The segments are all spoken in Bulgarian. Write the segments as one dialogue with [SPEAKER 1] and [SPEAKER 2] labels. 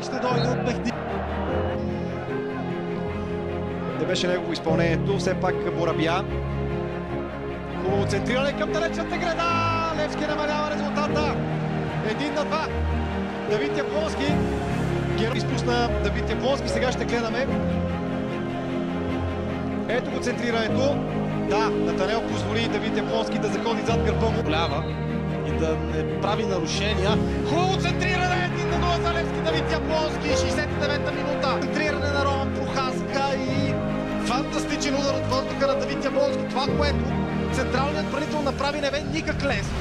[SPEAKER 1] Ще дойде от Мехди. Не беше негово изпълнението, все пак Борабия. Хубаво центриране към далечната града. Левски намалява резултата. 1-2. Давид Яблонски. Герой изпусна Давид Яблонски. Сега ще гледаме. Ето го центрирането. Да, Натанел позволи Давид Яблонски да заходи зад гърба му. И да не прави нарушения. Хубаво центриране! 1-0 за Левски. Давид Яблонски. 69-та минута. Центриране на Роман Прохаска и фантастичен удар от въздуха на Давид Яблонски. Това, което централният отбранител направи, не бе никак лесно.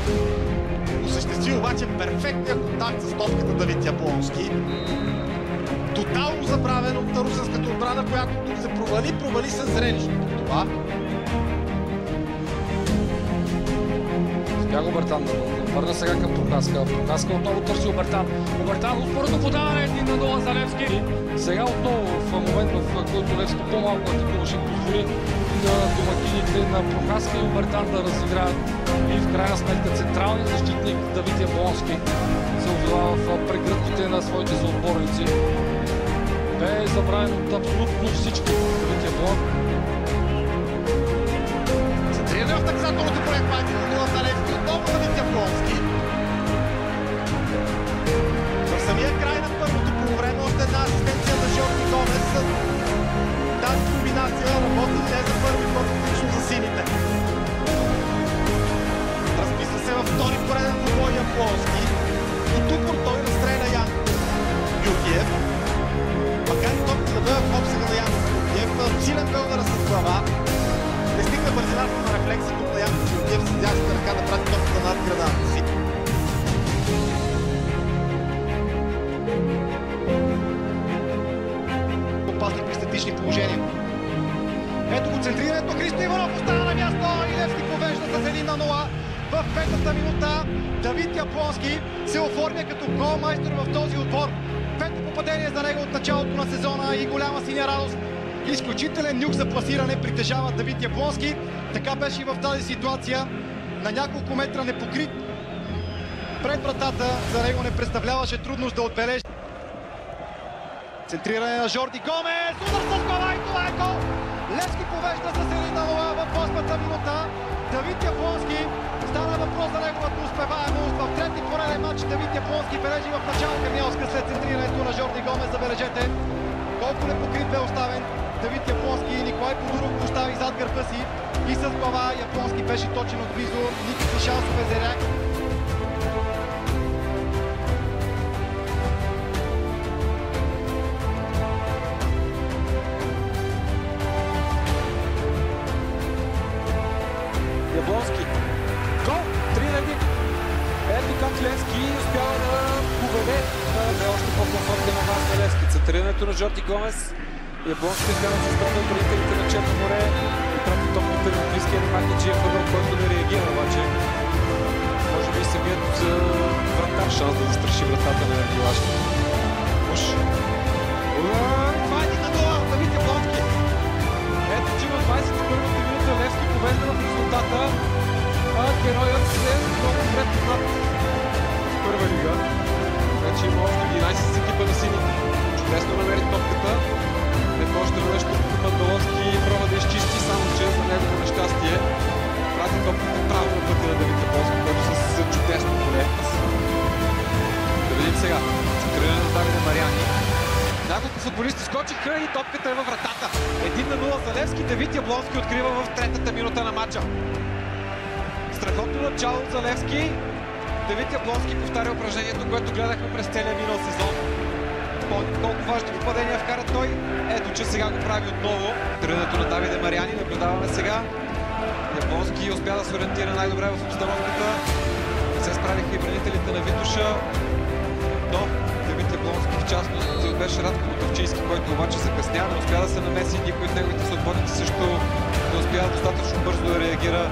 [SPEAKER 1] Осъществи обаче перфектния контакт с топката Давид Яблонски. Тотално забравен от русенската отбрана, която се провали с зрелището. Това.
[SPEAKER 2] Успя го Обертан да върна сега към Прохаска. Прохаска отново търси Обертан. Обертан успоредно подаване 1-0 за Левски. Сега отново в момент, в който Левски по-малко атакуваше, позволи на домакините на Прохаска и Обертан да разиграят. И в крайна сметка централният защитник Давид Яблонски се озова в прегръдките на своите съотборници. Бе забравен от абсолютно всички Давид Яблонски.
[SPEAKER 1] Центриране в наказателното поле. 1-0 за Левски. Отново Давид Яблонски. В самия край на първото полувреме още една асистенция на Жорди Гомес. Тази комбинация работи не за първи път лично за сините. Разписва се във втори пореден двубой Яблонски. От упор той разстреля Ян Георгиев. Макар и топката да бъде в обсега на Ян Георгиев, силен бе удар с глава. Не стигна бързината на рефлекса тук на Ян Георгиев с дясната ръка да прати топката над градата си. Опасни при статични положения. Ето го центрирането. Христо Иванов остана на място и Левски повежда с 1-0 в петата минута. Давид Яблонски се оформя като голмайстор в този отбор. Пето попадение за него от началото на сезона и голяма синя радост. Изключителен нюх за пласиране притежава Давид Яблонски. Така беше и в тази ситуация. На няколко метра непокрит пред вратата. За него не представляваше трудност да отбележи. Центриране на Жорди Гомес. Удар с глава и това е гол. Левски повежда с 1-0 в 8-та минута. Давид Яблонски. Стана въпрос за неговата успеваемост. В трети пореден матч Давид Яблонски бележи в начало Кърнялска след центрирането на Жорди Гомес. Забележете колко непокрит бе оставен Давид Яблонски. Николай Подуров го остави зад гърба си и с глава Яблонски беше точен отблизо. Никакви шансове за реакция.
[SPEAKER 2] Яблонски. Гол! 3-1. Ето как Левски успява да поведе на още по-комфортен аванс на Левски. Центрирането на Жорди Гомес. Яблонски изгледа с страна отбранителите на Черно море и прати топката на близкия на Магниджиев въгъл, който не реагира обаче. Може би самият вратар шанс да застраши вратата на Ангелашки. Уж.
[SPEAKER 1] Това е 1-0 Давид Яблонски.
[SPEAKER 2] Ето, че в 21-та минута Левски повежда в резултата, а героят се много добре познат в първа лига. Вече има още 11 с екипа на сини. Чудесно намери топката. Ето още веднъж тук Мандаловски пробва да изчисти, само че за негово нещастие прати топката право на пътя на Давид Яблонски, който с чудесно поле. Да видим сега. Центриране на Давиде Мариани. Няколко футболисти скочиха и топката е във вратата. 1-0 за Левски. Давид Яблонски открива в третата минута на матча. Страхотно начало за Левски. Давид Яблонски повтаря упражнението, което гледахме през целия минал сезон. Колко важни попадения вкара той. Ето, че сега го прави отново. Тренето на Давиде Мариани наблюдаваме сега. Яблонски успя да се ориентира най-добре в обстановката. Не се справиха и бранителите на Витоша. Но Давид Яблонски в частност беше Радко Мотовчийски, който обаче закъсня, не успя да се намеси. Никой от неговите съотборници също не успя достатъчно бързо да реагира